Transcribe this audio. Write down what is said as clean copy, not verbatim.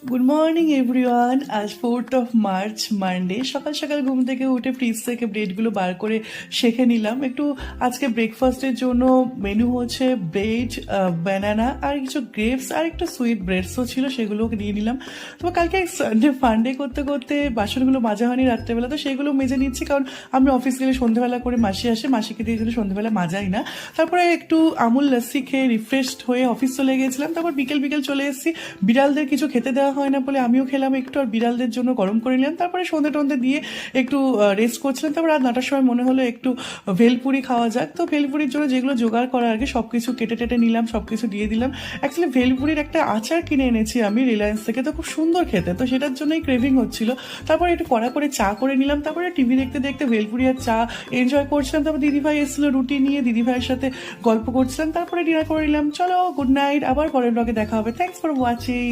Good morning everyone. আজ 4th March Monday. সকাল সকাল ঘুম থেকে উঠে ফ্রিজ থেকে ব্রেডগুলো বার করে শেখে নিলাম। একটু আজকে ব্রেকফাস্টের জন্য মেনু হচ্ছে ব্রেড, ব্যানানা আর কিছু গ্রেপস আর একটু সুইট ব্রেডসও ছিল, সেগুলোকে নিয়ে নিলাম। তো কালকে সানডে ফান্ডে করতে করতে বাসনগুলো মাজা হয়নি রাত্রেবেলা, তো সেগুলো মেজে নিচ্ছি, কারণ আমি অফিস গেলে সন্ধ্যেবেলা করে মাসি আসে, মাসিকে দিয়ে জন্য সন্ধ্যেবেলা মাজাই না। তারপরে একটু আমুল লস্যি খেয়ে রিফ্রেশড হয়ে অফিস চলে গিয়েছিলাম। তারপর বিকেল বিকেল চলে এসেছি, বিড়ালদের কিছু খেতে দেওয়া হয় না বলে আমিও খেলাম একটু, আর বিড়ালদের জন্য গরম করে নিলাম। তারপরে সন্ধে টন্ধে দিয়ে একটু রেস্ট করছিলাম। তারপর রাত 9টার সময় মনে হলো একটু ভেলপুরি খাওয়া যাক। তো ভেলপুরির জন্য যেগুলো জোগাড় করার আগে সব কিছু কেটে টেটে নিলাম, সব কিছু দিয়ে দিলাম। অ্যাকচুয়ালি ভেলপুরির একটা আচার কিনে এনেছি আমি রিলায়েন্স থেকে, তো খুব সুন্দর খেতে, তো সেটার জন্যই ক্রেভিং হচ্ছিল। তারপরে একটু কড়া করে চা করে নিলাম। তারপরে টিভি দেখতে দেখতে ভেলপুরি আর চা এনজয় করছিলাম। তারপর দিদিভাই এসেছিল রুটি নিয়ে, দিদিভাইয়ের সাথে গল্প করছিলাম। তারপরে ডিনার করে নিলাম। চলো গুড নাইট, আবার পরের ব্লগে দেখা হবে। Thanks for watching.